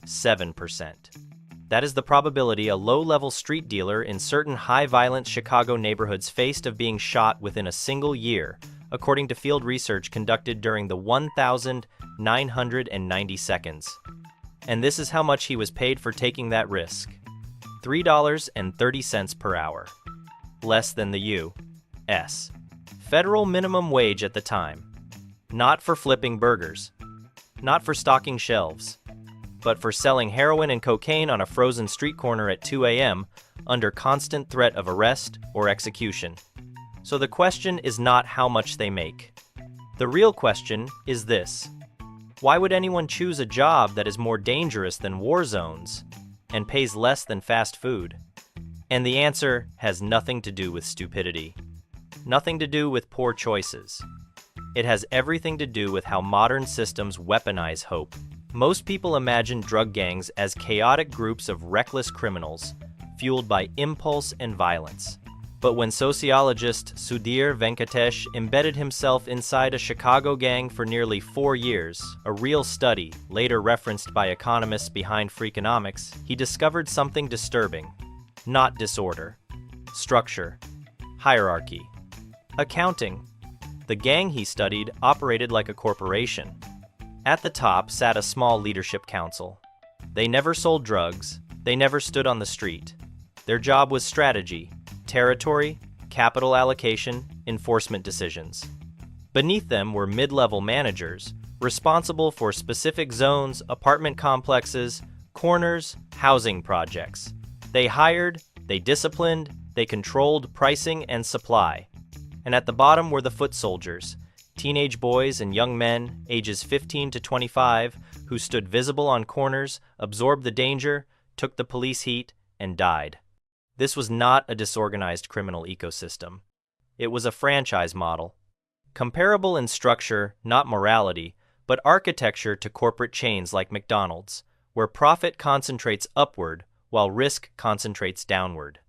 7%. That is the probability a low-level street dealer in certain high-violence Chicago neighborhoods faced of being shot within a single year, according to field research conducted during the 1,990 seconds. And this is how much he was paid for taking that risk. $3.30 per hour. Less than the U.S. federal minimum wage at the time. Not for flipping burgers. Not for stocking shelves. But for selling heroin and cocaine on a frozen street corner at 2 a.m. under constant threat of arrest or execution. So the question is not how much they make. The real question is this: why would anyone choose a job that is more dangerous than war zones and pays less than fast food? And the answer has nothing to do with stupidity. Nothing to do with poor choices. It has everything to do with how modern systems weaponize hope. Most people imagine drug gangs as chaotic groups of reckless criminals, fueled by impulse and violence. But when sociologist Sudhir Venkatesh embedded himself inside a Chicago gang for nearly 4 years, a real study, later referenced by economists behind Freakonomics, he discovered something disturbing. Not disorder. Structure. Hierarchy. Accounting. The gang he studied operated like a corporation. At the top sat a small leadership council. They never sold drugs. They never stood on the street. Their job was strategy, territory, capital allocation, enforcement decisions. Beneath them were mid-level managers, responsible for specific zones, apartment complexes, corners, housing projects. They hired, they disciplined, they controlled pricing and supply. And at the bottom were the foot soldiers, teenage boys and young men, ages 15 to 25, who stood visible on corners, absorbed the danger, took the police heat, and died. This was not a disorganized criminal ecosystem. It was a franchise model. Comparable in structure, not morality, but architecture to corporate chains like McDonald's, where profit concentrates upward while risk concentrates downward.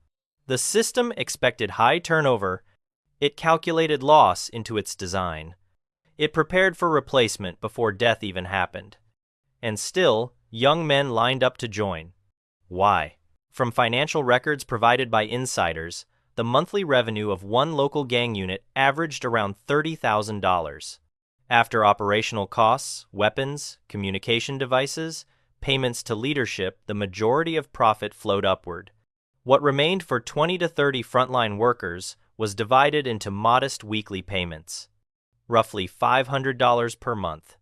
The system expected high turnover. It calculated loss into its design. It prepared for replacement before death even happened. And still, young men lined up to join. Why? From financial records provided by insiders, the monthly revenue of one local gang unit averaged around $30,000. After operational costs, weapons, communication devices, payments to leadership, the majority of profit flowed upward. What remained for 20 to 30 frontline workers was divided into modest weekly payments, roughly $500 per month.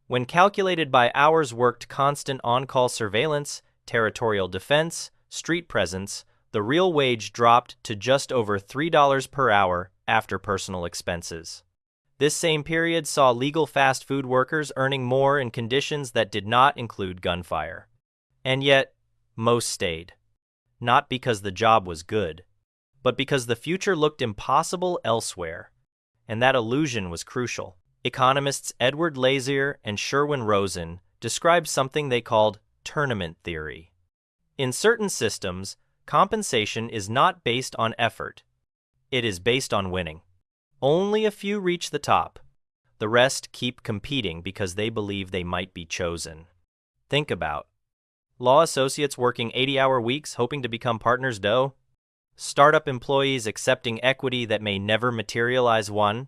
When calculated by hours worked, constant on-call surveillance, territorial defense, street presence, the real wage dropped to just over $3 per hour after personal expenses. This same period saw legal fast food workers earning more in conditions that did not include gunfire. And yet, most stayed. Not because the job was good, but because the future looked impossible elsewhere. And that illusion was crucial. Economists Edward Lazier and Sherwin Rosen described something they called tournament theory. In certain systems, compensation is not based on effort. It is based on winning. Only a few reach the top. The rest keep competing because they believe they might be chosen. Think about law associates working 80-hour weeks hoping to become partners dough, startup employees accepting equity that may never materialize one,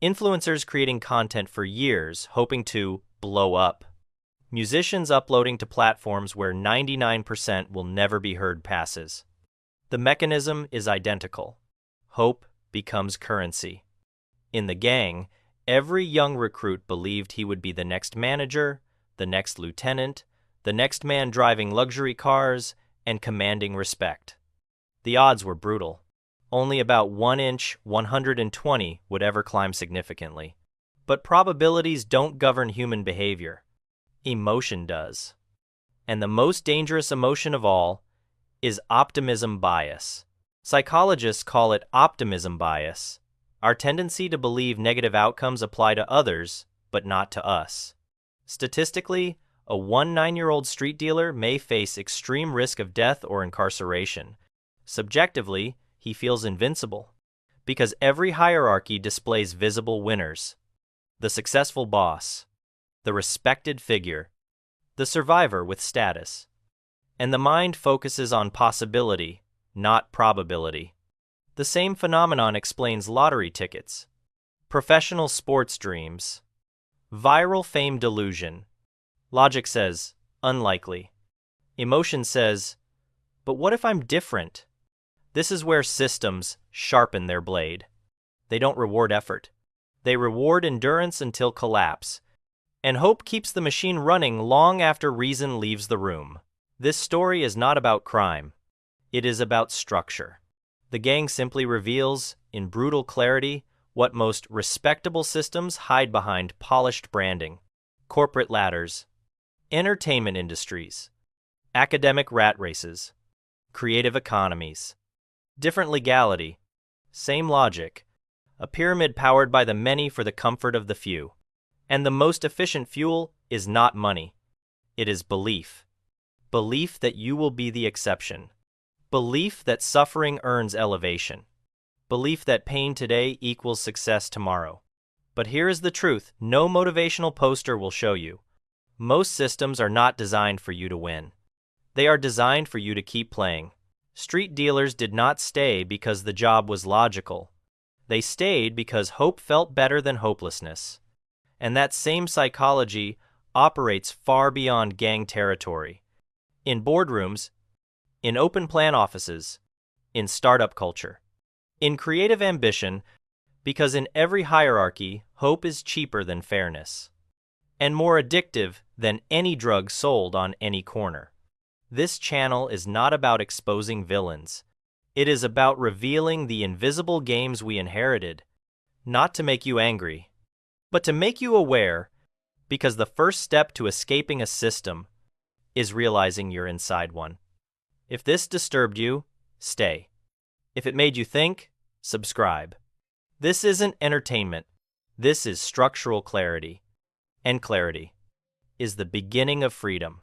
influencers creating content for years hoping to blow up, musicians uploading to platforms where 99% will never be heard passes. The mechanism is identical. Hope becomes currency. In the gang, every young recruit believed he would be the next manager, the next lieutenant, the next man driving luxury cars, and commanding respect. The odds were brutal. Only about 1 inch 120 would ever climb significantly. But probabilities don't govern human behavior. Emotion does. And the most dangerous emotion of all is optimism bias. Psychologists call it optimism bias, our tendency to believe negative outcomes apply to others, but not to us. Statistically, a 9-year-old street dealer may face extreme risk of death or incarceration. Subjectively, he feels invincible, because every hierarchy displays visible winners. The successful boss, the respected figure, the survivor with status. And the mind focuses on possibility, not probability. The same phenomenon explains lottery tickets, professional sports dreams, viral fame delusion. Logic says, unlikely. Emotion says, but what if I'm different? This is where systems sharpen their blade. They don't reward effort. They reward endurance until collapse. And hope keeps the machine running long after reason leaves the room. This story is not about crime. It is about structure. The gang simply reveals, in brutal clarity, what most respectable systems hide behind polished branding, corporate ladders, entertainment industries, academic rat races, creative economies, different legality, same logic, a pyramid powered by the many for the comfort of the few. And the most efficient fuel is not money. It is belief. Belief that you will be the exception. Belief that suffering earns elevation. Belief that pain today equals success tomorrow. But here is the truth no motivational poster will show you. Most systems are not designed for you to win. They are designed for you to keep playing. Street dealers did not stay because the job was logical. They stayed because hope felt better than hopelessness. And that same psychology operates far beyond gang territory. In boardrooms, in open plan offices, in startup culture, in creative ambition, because in every hierarchy, hope is cheaper than fairness, and more addictive than any drug sold on any corner. This channel is not about exposing villains. It is about revealing the invisible games we inherited, not to make you angry, but to make you aware, because the first step to escaping a system is realizing you're inside one. If this disturbed you, stay. If it made you think, subscribe. This isn't entertainment. This is structural clarity. And clarity is the beginning of freedom.